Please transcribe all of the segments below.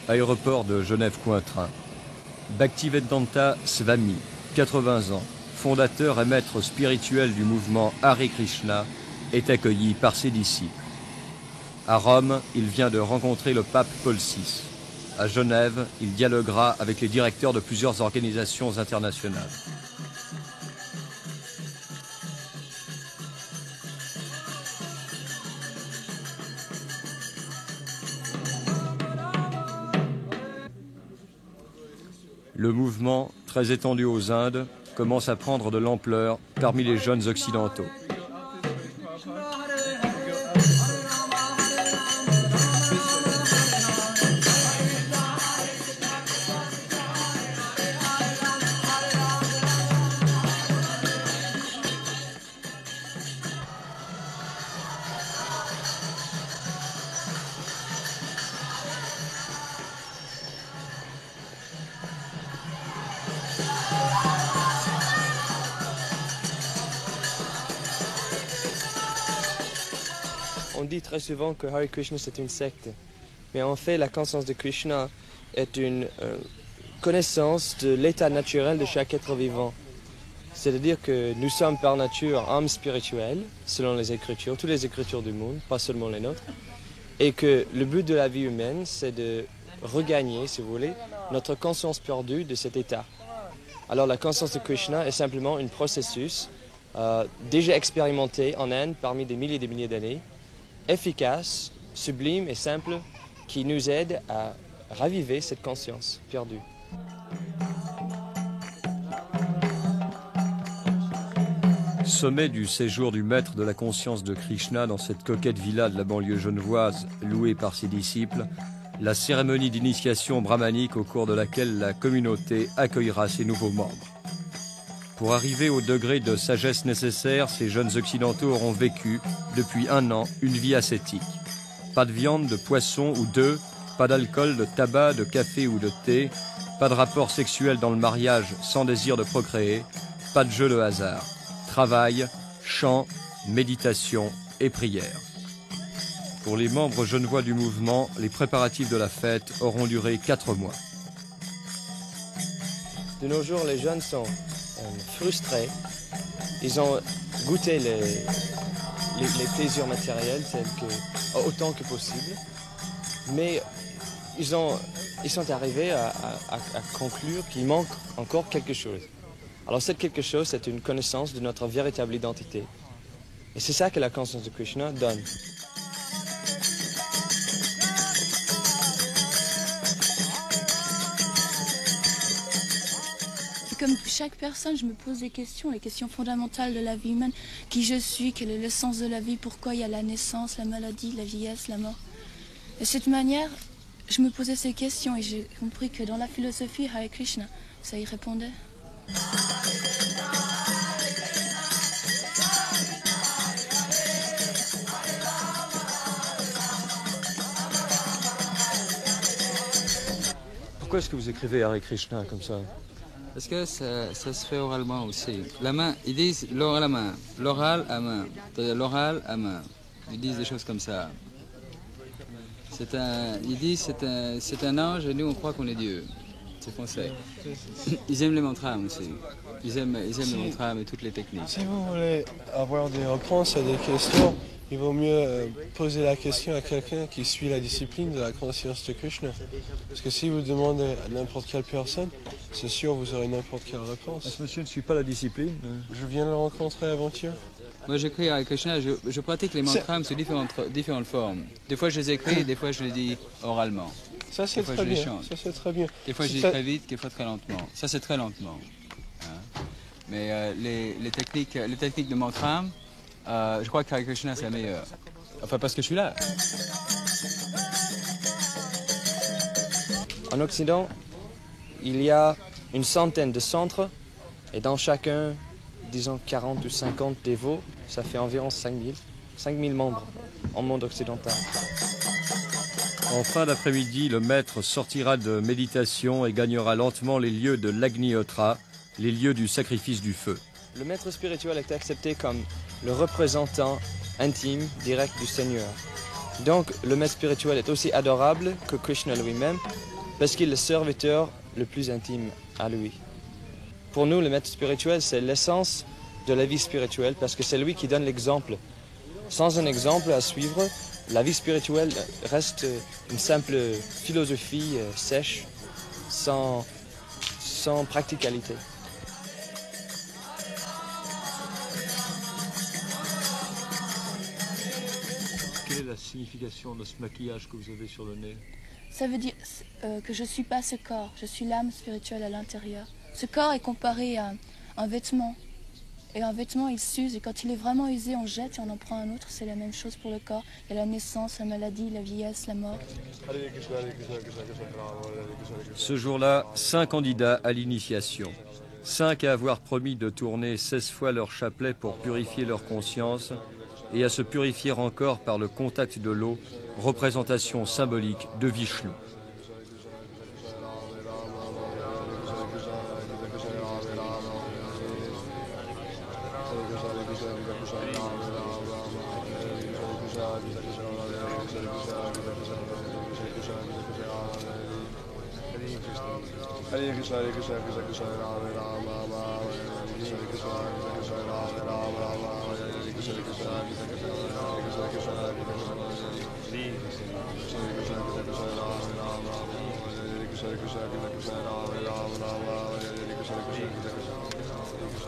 aéroport de Genève-Cointrin. Bhaktivedanta Swami, 80 ans, fondateur et maître spirituel du mouvement Hare Krishna, est accueilli par ses disciples. À Rome, il vient de rencontrer le pape Paul VI. À Genève, il dialoguera avec les directeurs de plusieurs organisations internationales. Le mouvement, très étendu aux Indes, commence à prendre de l'ampleur parmi les jeunes occidentaux. On dit très souvent que Hare Krishna c'est une secte, mais en fait la conscience de Krishna est une connaissance de l'état naturel de chaque être vivant. C'est-à-dire que nous sommes par nature âmes spirituelles, selon les Écritures, toutes les Écritures du monde, pas seulement les nôtres, et que le but de la vie humaine c'est de regagner, si vous voulez, notre conscience perdue de cet état. Alors la conscience de Krishna est simplement un processus déjà expérimenté en Inde parmi des milliers et des milliers d'années, efficace, sublime et simple, qui nous aide à raviver cette conscience perdue. Sommet du séjour du maître de la conscience de Krishna dans cette coquette villa de la banlieue genevoise, louée par ses disciples, la cérémonie d'initiation brahmanique au cours de laquelle la communauté accueillera ses nouveaux membres. Pour arriver au degré de sagesse nécessaire, ces jeunes occidentaux auront vécu, depuis 1 an, une vie ascétique. Pas de viande, de poisson ou d'œufs, pas d'alcool, de tabac, de café ou de thé, pas de rapport sexuel dans le mariage sans désir de procréer, pas de jeu de hasard. Travail, chant, méditation et prière. Pour les membres genevois du mouvement, les préparatifs de la fête auront duré 4 mois. De nos jours, les jeunes sont frustrés. Ils ont goûté les plaisirs matériels autant que possible, mais ils sont arrivés à conclure qu'il manque encore quelque chose. Alors cette quelque chose, c'est une connaissance de notre véritable identité. Et c'est ça que la conscience de Krishna donne. Comme chaque personne, je me pose des questions, les questions fondamentales de la vie humaine. Qui je suis, quel est le sens de la vie, pourquoi il y a la naissance, la maladie, la vieillesse, la mort. Et de cette manière, je me posais ces questions et j'ai compris que dans la philosophie Hare Krishna, ça y répondait. Pourquoi est-ce que vous écrivez Hare Krishna comme ça? Parce que ça se fait oralement aussi. La main, ils disent l'oral à main, l'oral à main, c'est-à-dire l'oral à main. Ils disent des choses comme ça. Ils disent c'est un ange et nous on croit qu'on est Dieu. C'est français. Ils aiment les mantras aussi. Ils aiment les mantras et toutes les techniques. Si vous voulez avoir des réponses à des questions, il vaut mieux poser la question à quelqu'un qui suit la discipline de la conscience de Krishna. Parce que si vous demandez à n'importe quelle personne, c'est sûr vous aurez n'importe quelle réponse. Ce monsieur ne suit pas la discipline? Je viens de le rencontrer avant-hier. Moi j'écris avec Krishna, je pratique les mantras sous différentes formes. Des fois je les écris, des fois je les dis oralement. Ça c'est très bien. Ça c'est très bien. Des fois je dis très vite, des fois très lentement. Ça c'est très lentement. Hein. Mais les techniques de mantra, je crois que Hare Krishna c'est la meilleure. Enfin parce que je suis là. En Occident, il y a une centaine de centres et dans chacun, disons 40 ou 50 dévots, ça fait environ 5000 membres en monde occidental. En fin d'après-midi, le maître sortira de méditation et gagnera lentement les lieux de l'Agnihotra, les lieux du sacrifice du feu. Le maître spirituel est accepté comme le représentant intime, direct du Seigneur. Donc le maître spirituel est aussi adorable que Krishna lui-même, parce qu'il est le serviteur le plus intime à lui. Pour nous, le maître spirituel, c'est l'essence de la vie spirituelle parce que c'est lui qui donne l'exemple. Sans un exemple à suivre, la vie spirituelle reste une simple philosophie sèche, sans practicalité. Quelle est la signification de ce maquillage que vous avez sur le nez? Ça veut dire que je ne suis pas ce corps, je suis l'âme spirituelle à l'intérieur. Ce corps est comparé à un vêtement. Et un vêtement, il s'use, et quand il est vraiment usé, on jette et on en prend un autre. C'est la même chose pour le corps. Il y a la naissance, la maladie, la vieillesse, la mort. Ce jour-là, 5 candidats à l'initiation. 5 à avoir promis de tourner 16 fois leur chapelet pour purifier leur conscience et à se purifier encore par le contact de l'eau, représentation symbolique de Vishnu.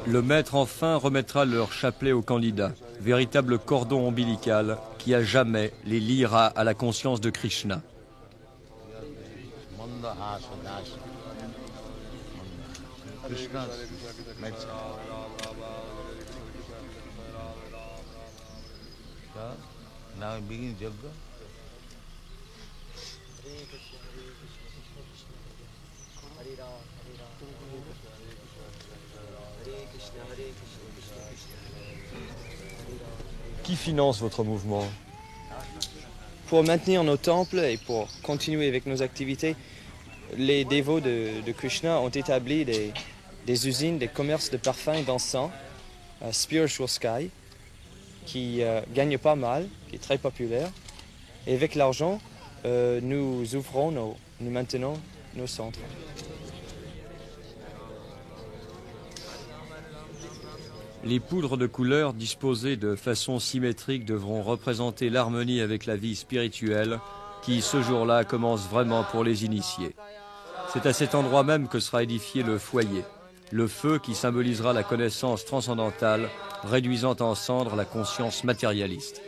Le maître enfin remettra leur chapelet aux candidats, véritable cordon ombilical qui à jamais les liera à la conscience de Krishna. Now we begin yoga. Qui finance votre mouvement? Pour maintenir nos temples et pour continuer avec nos activités, les dévots de Krishna ont établi des usines, des commerces de parfums et d'encens, Spiritual Sky, qui gagne pas mal, qui est très populaire. Et avec l'argent, nous maintenons nos centres. Les poudres de couleur disposées de façon symétrique devront représenter l'harmonie avec la vie spirituelle qui, ce jour-là, commence vraiment pour les initiés. C'est à cet endroit même que sera édifié le foyer, le feu qui symbolisera la connaissance transcendantale, réduisant en cendres la conscience matérialiste.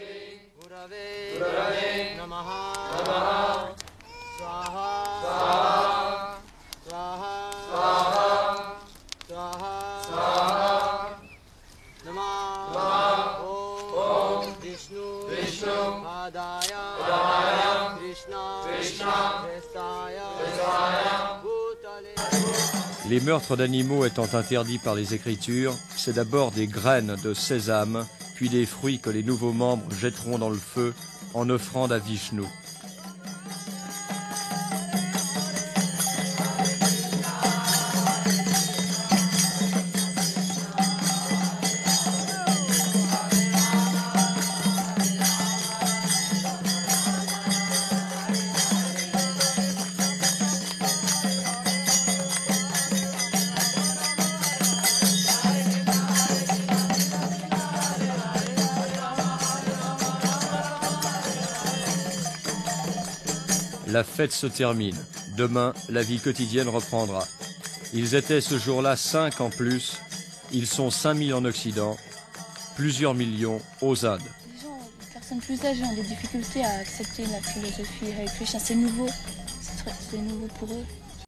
Les meurtres d'animaux étant interdits par les Écritures, c'est d'abord des graines de sésame, puis des fruits que les nouveaux membres jetteront dans le feu en offrande à Vishnu. La fête se termine. Demain, la vie quotidienne reprendra. Ils étaient ce jour-là 5 en plus. Ils sont 5000 en Occident, plusieurs millions aux Indes. Les personnes plus âgées ont des difficultés à accepter la philosophie Hare Krishna. C'est nouveau. C'est nouveau pour eux.